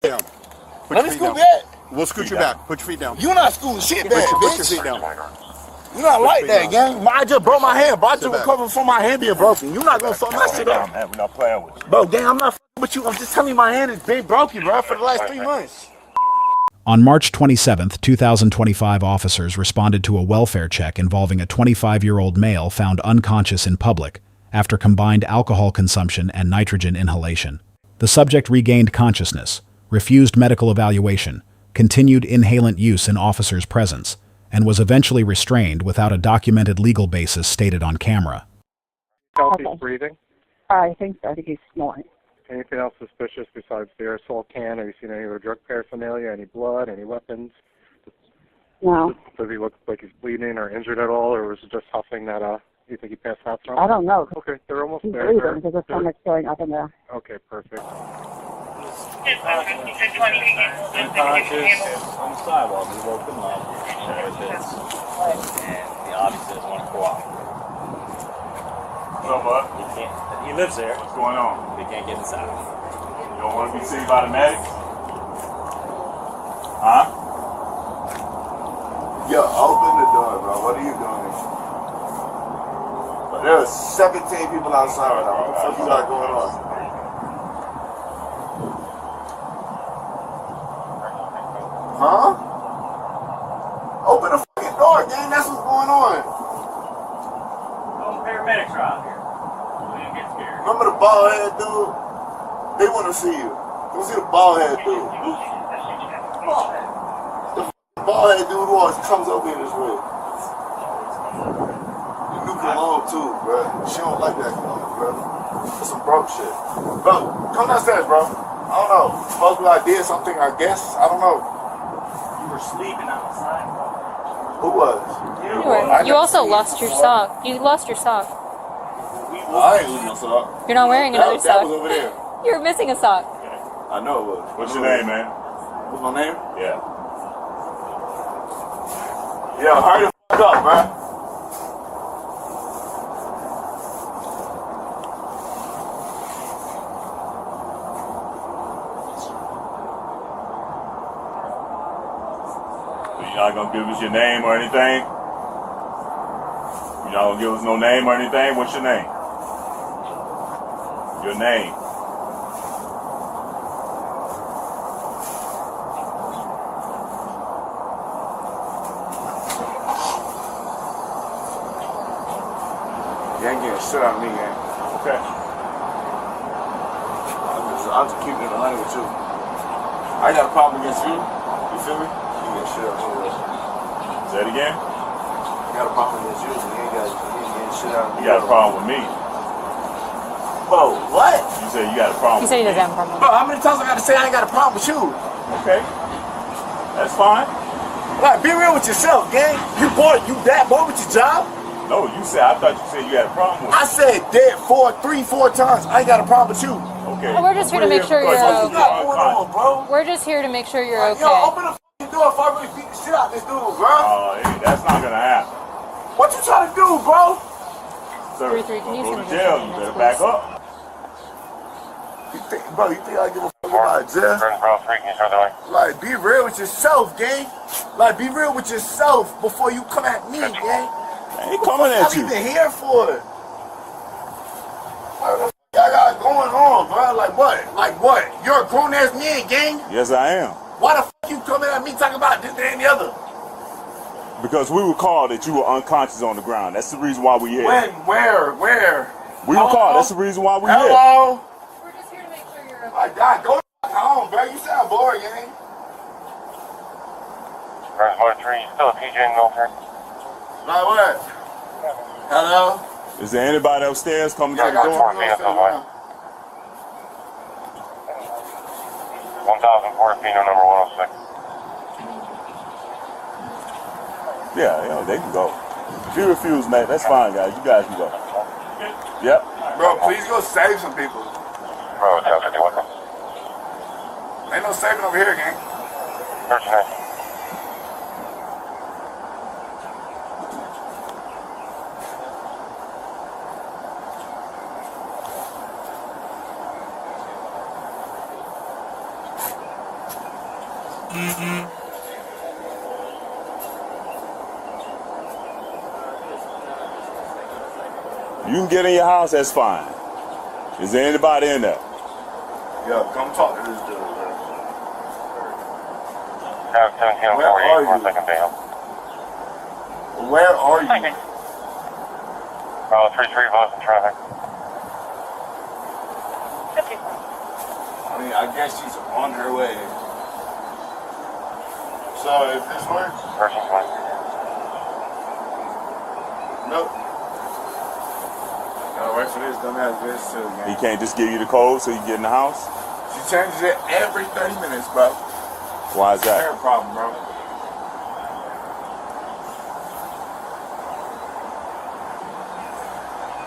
down. Let me scoot back. We'll scoot you back. Put your feet down. You not scooting shit back, Put your bitch. feet down. You not like that, gang. I just broke my hand, bro. I just Sit back. recovered from my hand being broken. You not gonna fuck my shit up. Man, we're not playing with you. Bro, gang, I'm not fucking with you. I'm just telling you my hand has been broken, bro, for the last 3 months. On March 27, 2025, officers responded to a welfare check involving a 25-year-old male found unconscious in public after combined alcohol consumption and nitrogen inhalation. The subject regained consciousness, refused medical evaluation, continued inhalant use in officers' presence, and was eventually restrained without a documented legal basis stated on camera. Healthy breathing. I think so. I think he's snoring. Anything else suspicious besides the aerosol can? Have you seen any other drug paraphernalia, any blood, any weapons? No. Does he look like he's bleeding or injured at all, or was it just huffing that you think he passed out from? I don't know. Okay, they're almost He's there. breathing because his stomach's going up and down. Okay, perfect. Unconscious on the sidewalk. We woke him up with this, and he obviously doesn't want to cooperate. What's up, bud? He lives there. What's going on? They can't get inside. You don't want to be seen by the medics? Huh? Yo, open the door, bro. What are you doing? There are 17 people outside right now. What the fuck you got going on? Huh? Open the fucking door, gang. That's what's going on. Oh, the paramedics are out here. We didn't get scared. Remember the bald head dude? They want to see you. Go see the bald head dude. The bald head dude who always comes over in his way. The new cologne too, bro. She don't like that cologne, bro. That's some broke shit. Bro, come downstairs, bro. I don't know. Supposed to be I did something, I guess. I don't know. You were sleeping outside. Who was? You also lost your sock. You lost your sock. I ain't losing no sock. You're not wearing another That sock. was over there. You're missing a sock. I know it was. What's your name, man? What's my name? Yeah. Yo, hurry the fuck up, bro. You're not gonna give us your name or anything? You're not gonna give us no name or anything? What's your name? Your name. You ain't getting shit out of me, man. Okay. I'll just keep it in the line with you. I got a problem against you. You feel me? You get shit out of me. Say it again. I got a problem against you, so you ain't getting shit out of me. You got a problem with me. Bro, what? You said you got a problem He said he with doesn't me. have a problem. Bro, how many times I gotta say I ain't got a problem with you? Okay. That's fine. Like, be real with yourself, gang. You bored? You that bored with your job? No, I thought you said you had a problem with me. I said dead 3, 4 times. I ain't got a problem with you. Okay. Well, we're just here to make sure you're What you got okay. going on, bro? We're just here to make sure you're Yo, okay. open the fucking door if I really beat the shit out of this dude, bro. Hey, that's not gonna happen. What you trying to do, bro? Sir, 3-3, can you go send to me jail. this You minutes, better back please? up. You think I give a fuck about jail? Like, be real with yourself, gang. Like, be real with yourself before you come at me, gang. I ain't coming at you. What even here for? What the fuck y'all got going on, bro? Like what? Like what? You're a grown ass man, gang. Yes, I am. Why the fuck you coming at me talking about this, that, and the other? Because we were called that you were unconscious on the ground. That's the reason why we here. When? Where? We were called. That's the reason why we here. Hello? We're just here to make sure you're okay. My God, go home, bro. You sound bored, gang. Motor 3, still a PJ in military. Like what? Hello? Is there anybody upstairs coming to I the got door? 1,004 feet, number 106. Yeah, they can go. If you refuse, mate, that's fine, guys. You guys can go. Yep. Bro, please go save some people. Bro, Delta 51. Ain't no saving over here, gang. 39. You can get in your house, that's fine. Is there anybody in there? Yeah, come talk to this dude, man. Where are you? Where are you? 33 votes in traffic. I mean, I guess she's on her way. So, if this works? Person's one. Nope. Gotta wait for this dumbass bitch too, man. He can't just give you the code so you can get in the house? She changes it every 30 minutes, bro. Why is that? Her problem, bro.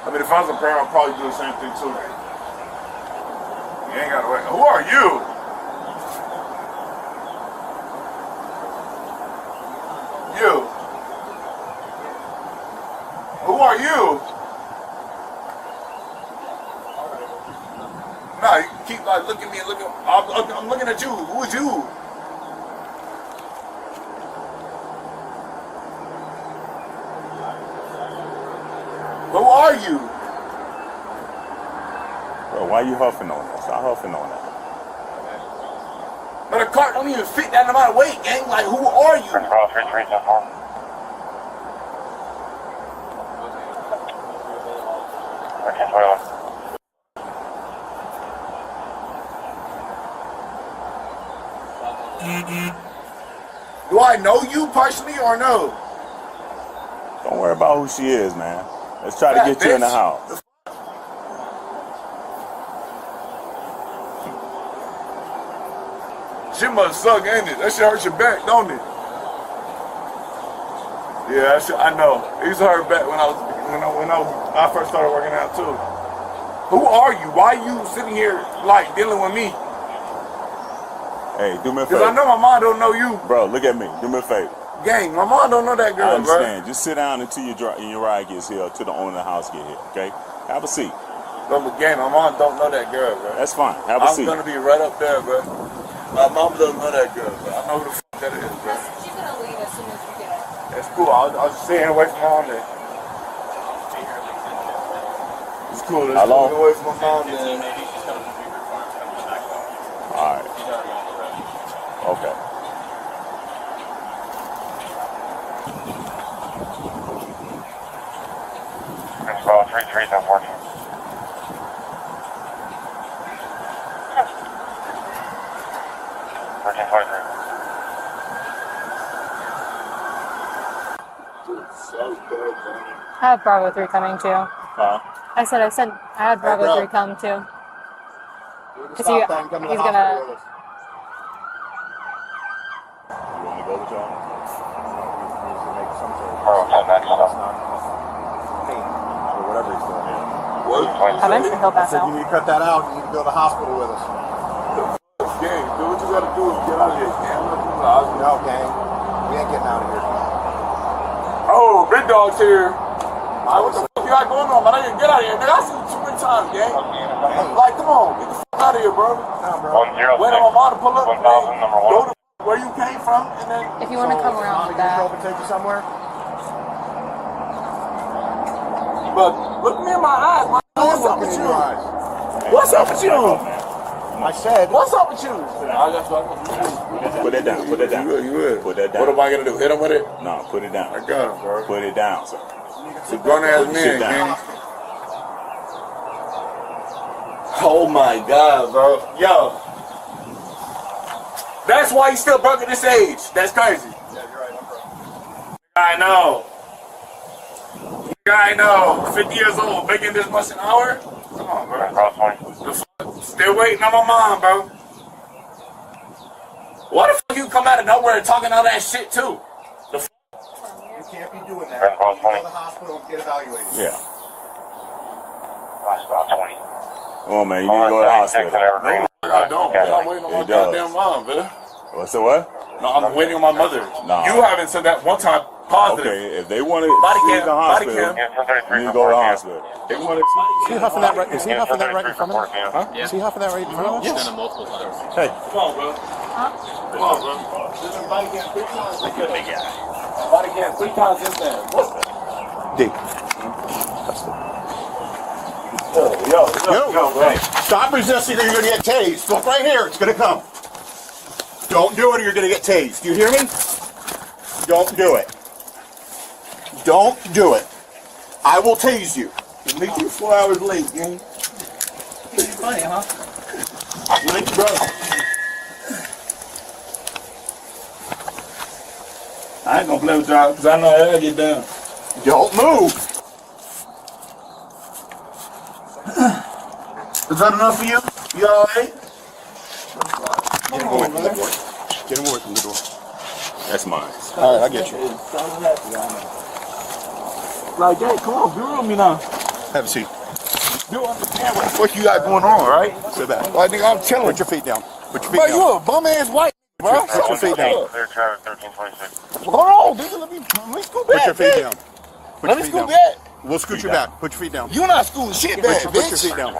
I mean, if I was a parent, I'd probably do the same thing too. You ain't gotta wait. Who are you? You. Who are you? No, you keep like looking at me and looking. I'm looking at you. Who is you? Who are you? Bro, why you huffing on that? Stop huffing on that. But a cart don't even fit that amount of weight, gang. Like, who are you? Control 3374. Do I know you personally or no? Don't worry about who she is, man. Let's try to That get you in the bitch. house. Shit must suck, ain't it? That shit hurt your back, don't it? Yeah, that shit, I know. It used to hurt back when I first started working out too. Who are you? Why are you sitting here like dealing with me? Hey, do me a Because I favor. know my mom don't know you. Bro, look at me. Do me a favor. Gang, my mom don't know that I girl, bro. understand. Just sit down until your ride gets here, till the owner of the house get here, okay? Have a seat. But gang, my mom don't know that girl, bro. That's fine. Have a I'm seat. gonna be right up there, bro. My mom doesn't know that girl, bro. I know who the fuck that is, bro. She's gonna leave as soon as you get it. That's cool. I was just staying away from mom there. It's cool. It's How long? cool. Away from my mom there. All right. Okay. Control 3314. I have Bravo 3 coming too. Huh? I said I had Bravo 3 come too. Cause he's gonna. You want to go with y'all? Or whatever he's doing. Yeah. Eventually he'll pass out. You need to cut that out. You need to go to the hospital with us. Gang, do what you gotta do and get out of here, gang. No, gang. We ain't getting out of here. Oh, big dog's here. What the fuck you got going on, man? I didn't get out of here, nigga. I seen you too many times, gang. Like, come on, get the fuck out of here, bro. Wait on my mom to pull up. 1000, number Go 1. to where you came from, and then. If you want to come around with that. Take you somewhere? But look me in my eyes, man. What's up with you? What's up with you? I said. What's up with you? I got you. Put that down. Put that down. You would. Put that down. What am I gonna do? Hit him with it? No, put it down. I got him, bro. Put it down, sir. It's a grown ass man, Sit down. gang. Oh my God, bro. Yo. That's why he's still broke at this age. That's crazy. Yeah, you're right. I'm broke. I know. I know. 50 years old, making this much an hour? Come on, bro. The fuck? Still waiting on my mom, bro. Why the fuck you come out of nowhere talking all that shit, too? The fuck? You can't be doing that. You go to the hospital and get evaluated. Yeah. That's about 20. Come on, man. You need to go to the hospital. I don't. I'm waiting on my He does. goddamn mom, brother. What's the what? No, I'm waiting on my mother. Nah. You haven't said that one time positive. Okay, if they want to Body see cam, the body hospital, cam. you need to go to the hospital. They want to Is he huffing that right? Is he huffing that right in front of us? Huh? Is he huffing that right in front of us? Yes. Multiple times. Hey, Come on, bro. Come on, bro. This is Bodycam 3 times. Bodycam 3 times this time. D. Yo, Hey, stop resisting or you're gonna get tased. Look right here, it's gonna come. Don't do it or you're gonna get tased. Do you hear me? Don't do it. Don't do it. I will tase you. It makes you 4 hours late, gang. It's funny, huh? Late, bro. I ain't gonna play with y'all because I know how to get down. Don't move. Is that enough for you? You alright? Get him away from the door. Get him away from the door. That's mine. All right, I get you. Like, hey, come on, be real with me now. Have a seat. You understand what the fuck you got going on, right? Sit back. Like, nigga, I'm telling Put you. your feet down. Put your feet Bro, down. you a bum ass white, bro. Put your feet down. Clear traffic 1326. Hold on, nigga. Let me scoot back. Put your feet bitch. down. Put Let your me feet scoot down. back. We'll scoot you back. Put your feet down. You not scooting shit back, Put your bitch. feet down.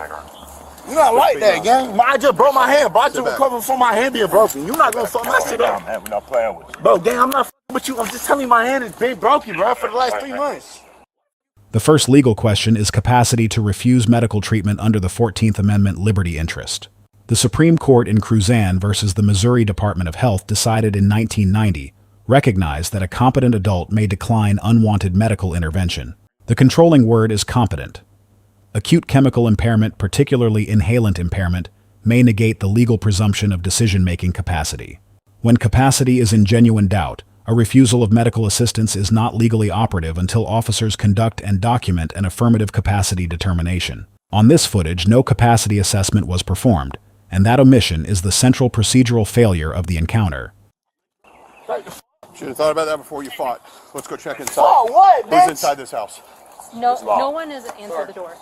You not like that, gang. I just broke my hand, bro. I just Sit back. recovered from my hand being broken. You not gonna fuck my shit up. Man, we're not playing with you. Bro, gang, I'm not fucking with you. I'm just telling you my hand has been broken, bro, for the last 3 months. The first legal question is capacity to refuse medical treatment under the 14th Amendment liberty interest. The Supreme Court in Cruzan versus the Missouri Department of Health decided in 1990 recognized that a competent adult may decline unwanted medical intervention. The controlling word is competent. Acute chemical impairment, particularly inhalant impairment, may negate the legal presumption of decision-making capacity. When capacity is in genuine doubt, a refusal of medical assistance is not legally operative until officers conduct and document an affirmative capacity determination. On this footage, no capacity assessment was performed, and that omission is the central procedural failure of the encounter. Should have thought about that before you fought. Let's go check inside. Oh, what, bitch? Who's inside this house? No one has answered the door.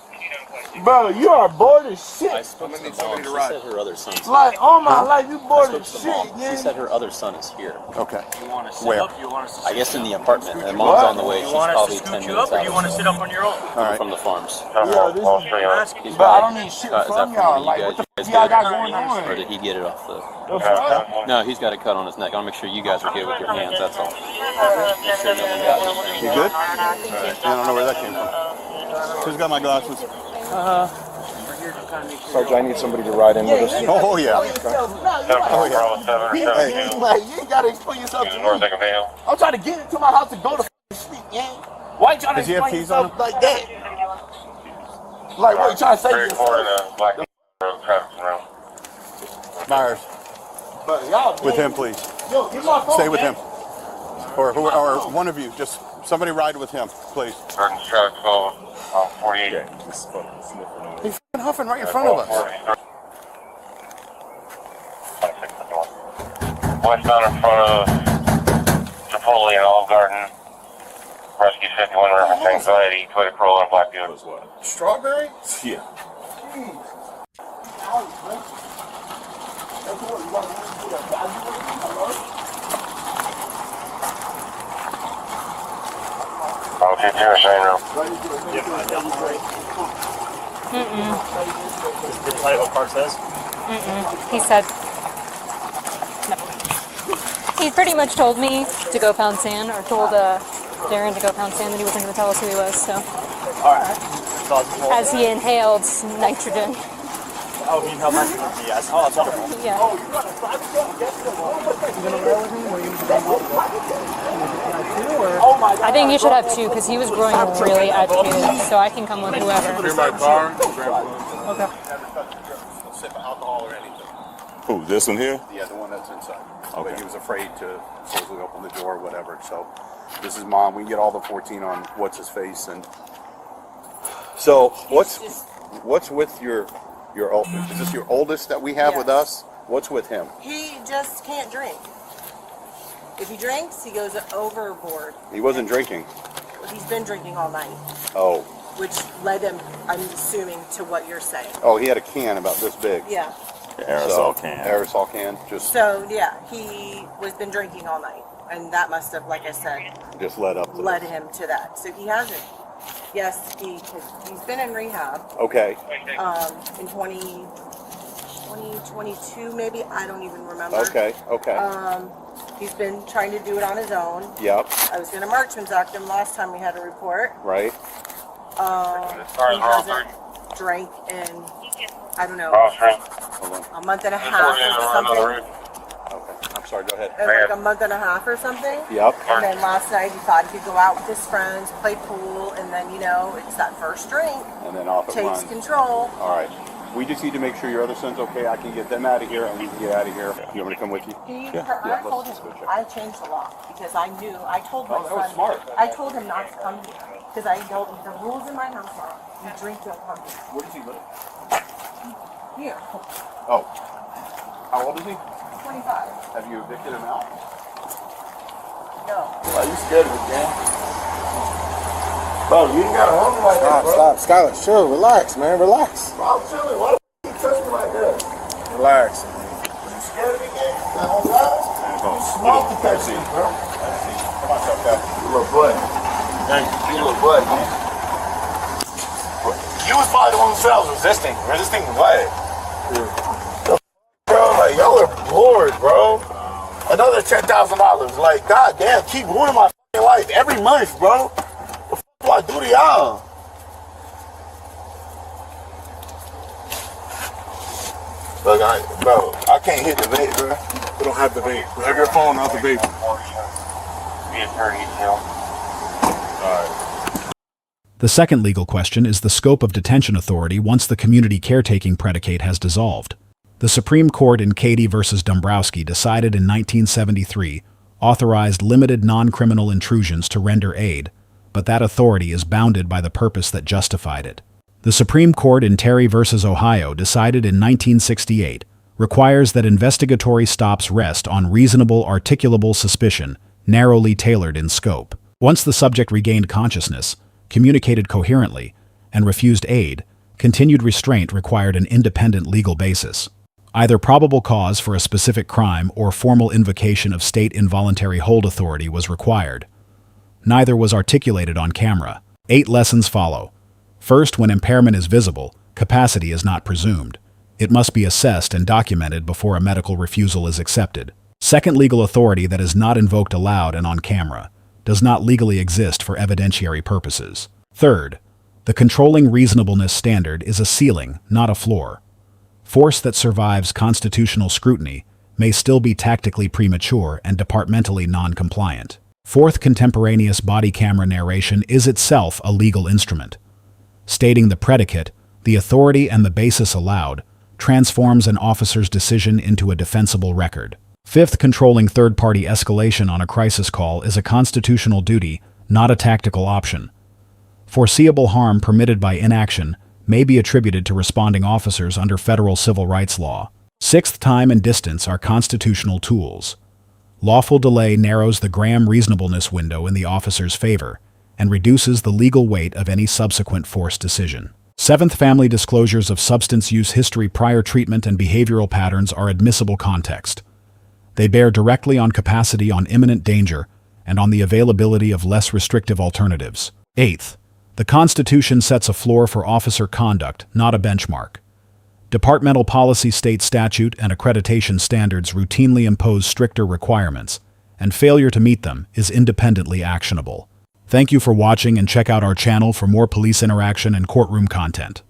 Bro, you are bored as shit. I spoke to the mom. She said her other son's here. Like, all my life, you bored I as spoke to shit, the mom. She gang. said her other son is here. Okay. You want to sit Where? up? You want us to I guess in the apartment. And mom's on the way. You She's want us probably to 10 scoot you minutes up, or do you out want to sit up on your own? All right. from the farms. Yeah, this is He's but I right. don't need shit Is that from from y'all. you Like, guys? what the You guys fuck y'all got got it? going on? Or did he get it off the... The fuck? No, he's got a cut on his neck. I'll make sure you guys are good with your hands, that's all. Make sure no one got anything. You good? I don't know where that came from. Who's got my glasses? Sergeant, I need somebody to ride in with us. Oh, yeah. Oh, yeah. Hey, like, you ain't gotta explain yourself to me. I'm trying to get into my house to go to sleep, gang. Why you trying to Does he have explain keys on yourself like that? Like, what you trying to say to yourself? Myers, But y'all, with him, please. Yo, get my phone, Stay with man. him. Or one of you. Just somebody ride with him, please. 48. He's f***ing huffing right in front of us. Westbound in front of Chipotle and Olive Garden. Rescue 51 reference anxiety, Toyota Corolla and Black Buick. Strawberry? Yeah. I'll get you a shine room. Did it tell you what car says? He said no. He pretty much told me to go pound sand, or told Darren to go pound sand, and he wasn't going to tell us who he was, so. Alright. As he inhaled nitrogen. Oh, you know how much it would be, yes. Oh, that's wonderful. Yeah. I think you should have two, because he was growing really agitated, so I can come with whoever. In my car. Okay. Sip of alcohol or anything. Who, this one here? Yeah, the one that's inside. Okay. But he was afraid to supposedly open the door or whatever. So this is Mom. We can get all the 14 on what's his face. And so what's with your is this your oldest that we have with us? What's with him? He just can't drink. If he drinks, he goes overboard. He wasn't drinking. He's been drinking all night, Oh. which led him, I'm assuming, to what you're saying. Oh, he had a can about this big. Yeah. Aerosol can. Aerosol can. Just So, yeah, he was been drinking all night. And that must have, like I said, just led up to led this. him to that. So he hasn't. Yes, he's been in rehab Okay. in 2020. 2022 maybe. I don't even remember. Okay, okay. He's been trying to do it on his own. Yep. I was going to Marksman's Act him last time we had a report. Right. He hasn't drank in, I don't know, a month and a half or something. Okay. I'm sorry. Go ahead. Like a month and a half or something. Yep. And then last night he thought he could go out with his friends, play pool, and then, you know, it's that first drink. And then off it Takes runs. control. All right. We just need to make sure your other son's okay. I can get them out of here, and we can get out of here. You want me to come with you? I told him, I changed the law because I knew, I told my that was son, smart. I told him not to come here because I know the rules in my house are you drink, don't come here. Where does he live? Here, Oh. How old is he? 25. Have you evicted him out? No. Why you scared of it, gang? Bro, you ain't got a homie like that, bro. Stop, Skylar. Chill, relax, man, relax. Bro, I'm chilling. Why the f*** you touch me like that? Relax. You scared of me, gang? Now, you smart to touch me, bro. Come on, tough guy. You little boy. You little boy, man. You was probably the one who said I was resisting. Resisting what? Bro, like, y'all are bored, bro. Another $10,000. Like, goddamn, keep ruining my f***ing life every month, bro. What do to y'all? Look, bro, I can't hit the vape, bro. We don't have the vape. We have your phone, not the vape. Alright. The second legal question is the scope of detention authority once the community caretaking predicate has dissolved. The Supreme Court in Cady versus Dombrowski decided in 1973 authorized limited non-criminal intrusions to render aid, but that authority is bounded by the purpose that justified it. The Supreme Court in Terry versus Ohio decided in 1968 requires that investigatory stops rest on reasonable articulable suspicion, narrowly tailored in scope. Once the subject regained consciousness, communicated coherently, and refused aid, continued restraint required an independent legal basis. Either probable cause for a specific crime or formal invocation of state involuntary hold authority was required. Neither was articulated on camera. 8 lessons follow. First, when impairment is visible, capacity is not presumed. It must be assessed and documented before a medical refusal is accepted. Second, legal authority that is not invoked aloud and on camera does not legally exist for evidentiary purposes. Third, the controlling reasonableness standard is a ceiling, not a floor. Force that survives constitutional scrutiny may still be tactically premature and departmentally non-compliant. Fourth, contemporaneous body camera narration is itself a legal instrument. Stating the predicate, the authority and the basis allowed, transforms an officer's decision into a defensible record. Fifth, controlling third-party escalation on a crisis call is a constitutional duty, not a tactical option. Foreseeable harm permitted by inaction may be attributed to responding officers under federal civil rights law. Sixth, time and distance are constitutional tools. Lawful delay narrows the Graham reasonableness window in the officer's favor and reduces the legal weight of any subsequent force decision. Seventh, family disclosures of substance use history, prior treatment, and behavioral patterns are admissible context. They bear directly on capacity, on imminent danger, and on the availability of less restrictive alternatives. Eighth, the Constitution sets a floor for officer conduct, not a benchmark. Departmental policy, state statute, and accreditation standards routinely impose stricter requirements, and failure to meet them is independently actionable. Thank you for watching, and check out our channel for more police interaction and courtroom content.